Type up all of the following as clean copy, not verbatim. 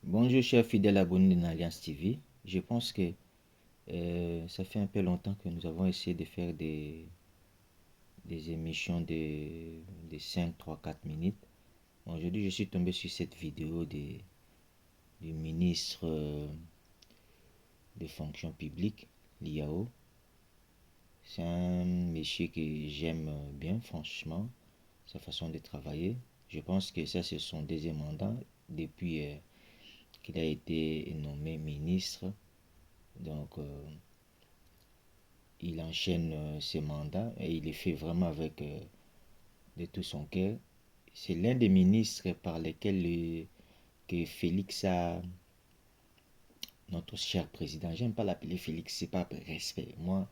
Bonjour chers fidèles abonnés de l'Alliance TV. Je pense que ça fait un peu longtemps que nous avons essayé de faire des émissions de 5, 3, 4 minutes. Aujourd'hui, je suis tombé sur cette vidéo du ministre des fonctions publiques, l'IAO. C'est un monsieur que j'aime bien, franchement, sa façon de travailler. Je pense que ça, c'est son deuxième mandat depuis qu'il a été nommé ministre. Donc, il enchaîne ses mandats et il les fait vraiment avec de tout son cœur. C'est l'un des ministres par lesquels que Félix a, notre cher président, j'aime pas l'appeler Félix, c'est pas respect. Moi,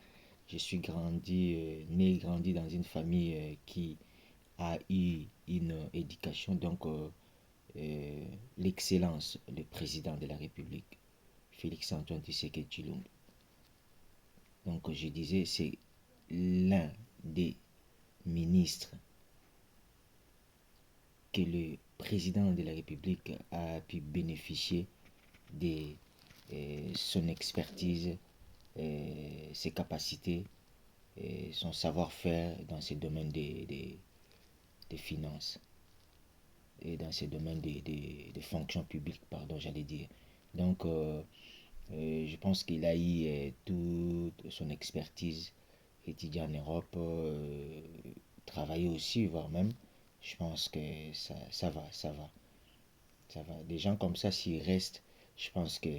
je suis né et grandi dans une famille qui a eu une éducation, donc l'excellence, le président de la République, Félix Antoine Tshisekedi Tshilombo. Donc je disais, c'est l'un des ministres que le président de la République a pu bénéficier de son expertise, ses capacités, son savoir-faire dans ces domaines des finances et dans ces domaines de fonctions publiques, pardon, j'allais dire. Donc, je pense qu'il a eu toute son expertise, étudié en Europe, travaillé aussi, voire même. Je pense que ça va, ça va, ça va. Des gens comme ça, s'ils restent, je pense que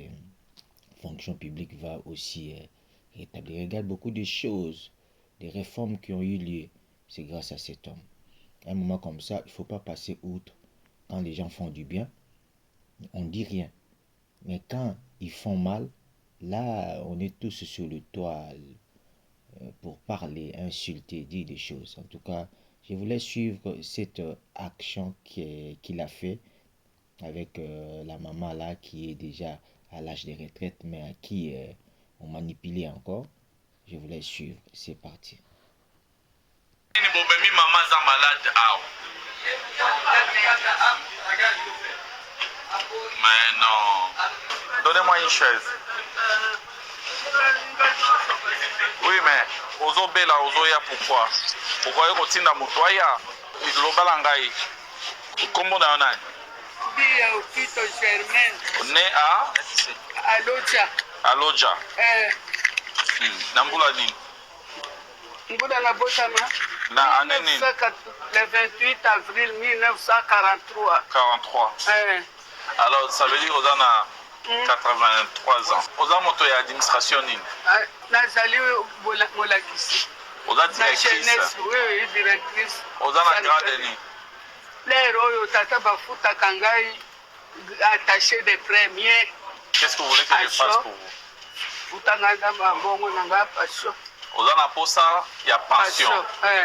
fonction publique va aussi rétablir. Regarde beaucoup de choses, des réformes qui ont eu lieu. C'est grâce à cet homme. À un moment comme ça, il ne faut pas passer outre. Quand les gens font du bien, on ne dit rien. Mais quand ils font mal, là, on est tous sur le toit pour parler, insulter, dire des choses. En tout cas, je voulais suivre cette action qu'il a fait avec la maman là qui est déjà à l'âge de retraite, mais à qui on manipulait encore. Je voulais suivre. C'est parti. Mais non. Donnez-moi une chaise. Oui, mais ozobela ozoya pourquoi? Pourquoi yokotinda mutoya? Lobala ngai. Kombo na yonani? Dia Opito Germaine. Né à Aloja. Aloja. Nambula nini? Mbula na Botama. Na année nini? Le 28 avril 1943. 43. Alors, ça veut dire aux a 83 ans. Aux a moto ya administration nini? Nazali molakisi. Aux a directrice. Oui, directrice. Aux a na grade nini? Lero oyo tata bafutaka ngai attaché de premier. Qu'est-ce que vous voulez que je fasse pour vous? Futanga na mabongo na nga passion. Aux a na posa ya pension.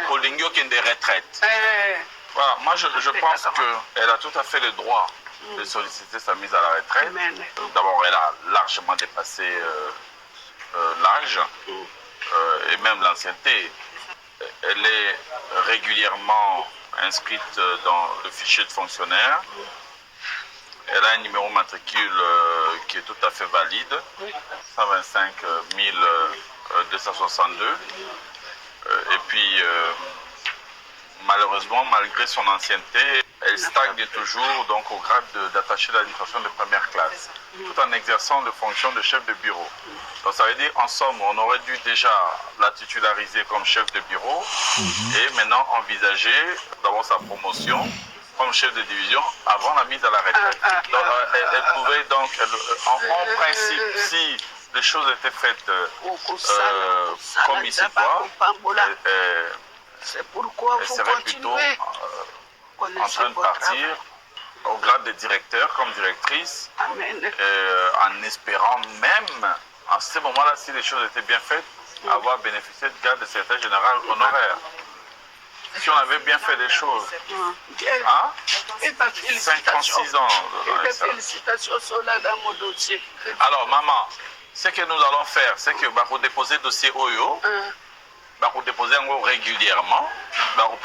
Olingio qui est de retraite. Voilà, moi je pense qu'elle a tout à fait le droit de solliciter sa mise à la retraite. D'abord, elle a largement dépassé l'âge et même l'ancienneté. Elle est régulièrement inscrite dans le fichier de fonctionnaire. Elle a un numéro matricule qui est tout à fait valide, 125 262. Et puis, malheureusement, malgré son ancienneté, elle stagne toujours donc, au grade d'attaché d'administration de première classe, tout en exerçant les fonctions de chef de bureau. Donc ça veut dire, en somme, on aurait dû déjà la titulariser comme chef de bureau et maintenant envisager d'abord sa promotion comme chef de division avant la mise à la retraite. Donc elle pouvait donc, en principe, si les choses étaient faites comme il se doit, c'est pourquoi elle serait plutôt en train de partir au grade de directeur comme directrice, en espérant même, en ce moment-là, si les choses étaient bien faites, avoir bénéficié de garde de secrétaire général honoraire. Si on avait bien fait des choses. Hein? 56 ans. Félicitations sont là dans mon dossier. Alors, maman, ce que nous allons faire, c'est que nous déposer le dossier OYO. Vous déposez régulièrement,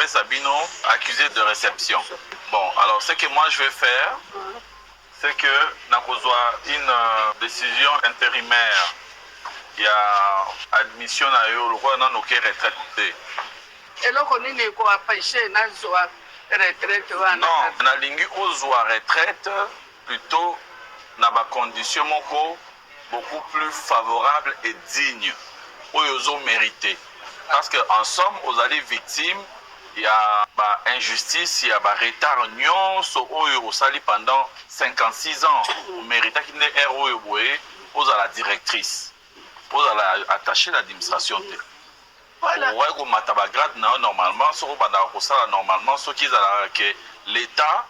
Sabino accusé de réception. Bon, alors ce que moi je vais faire, c'est que nous avons une décision intérimaire. Il y a admission à eux, le roi n'a aucun retraité. Et là, on est quoi pêcher, n'a pas retraite. Non, on a lingu aux retraite plutôt dans des conditions beaucoup plus favorables et dignes, où ils ont mérité. Parce qu'en somme, aux allées victimes, il y a injustice, il y a retard au sali pendant 56 ans. On mérite qu'il y ait aux à la directrice, aux à la attachée à l'administration. Voilà. Normalement, normalement, ce qui est que l'État,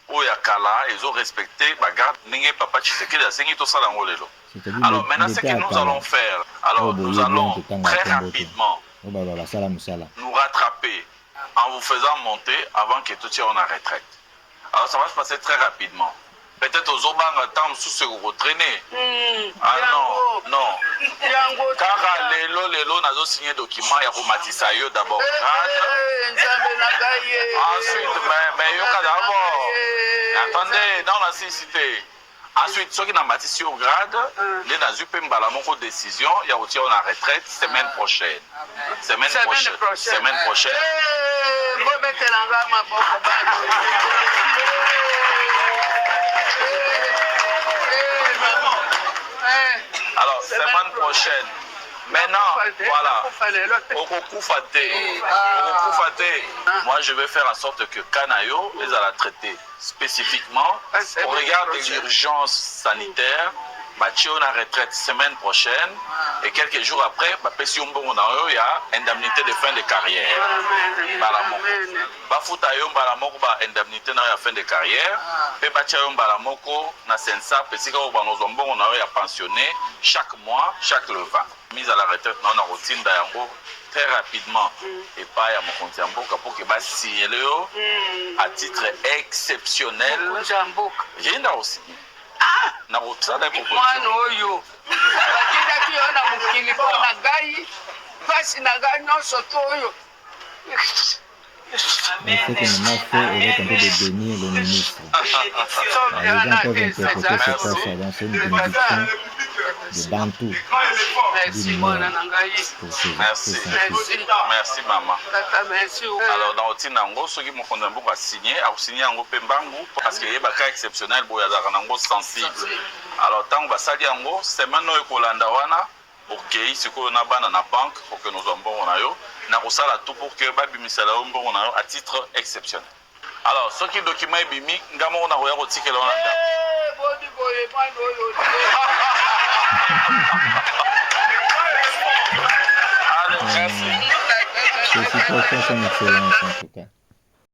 ils ont respecté papa alors maintenant, ce que nous allons faire, alors nous allons très rapidement nous rattraper en vous faisant monter avant que tout soit en retraite. Alors ça va se passer très rapidement. Peut-être aux Obanga temps sous se retraîner. Ah non, non. Car Lelo n'a pas signé document et romatisa d'abord. Ensuite, mais d'abord. Attendez, dans la cité. Ensuite, ceux qui n'ont pas sur grade, les nazis peuvent une décision, il y a aussi en retraite semaine prochaine. Semaine prochaine. Alors, semaine prochaine. Maintenant, voilà. Moi, je vais faire en sorte que Kanayo les a la traiter spécifiquement. On regarde l'urgence sanitaire. On a retraite semaine prochaine et quelques jours après, il y a indemnité de fin de carrière. Indemnité de fin de carrière. Pensionné chaque mois, chaque levant. Mise à la retraite, on a routine très rapidement et pas à mon compte pour que signer à titre exceptionnel. J'ai une aussi. Na rotsala proposition. Mwana oyo. Bakidaki yo na mukili po na gai. Pasi na gai nyonso to oyo. Mais ce que nous avons fait est un peu de bénir le ministre. Les gens peuvent interpréter cette chose dans une bénédiction de Bantou. Merci maman. Alors dans le Tinango, ceux qui m'ont signé, a signé en Pembangu parce qu'il y a des cas exceptionnels pour les sensibles. Alors tant que ça dit en gros, c'est maintenant que l'andawana pour que ce qu'on a dans la banque pour que nous avons bon na kosala tout pour que babi misala ombo à titre exceptionnel. Alors ce qui document est bimi ngamo na roya kotikela on anda. Félicitations, son excellence en tout cas.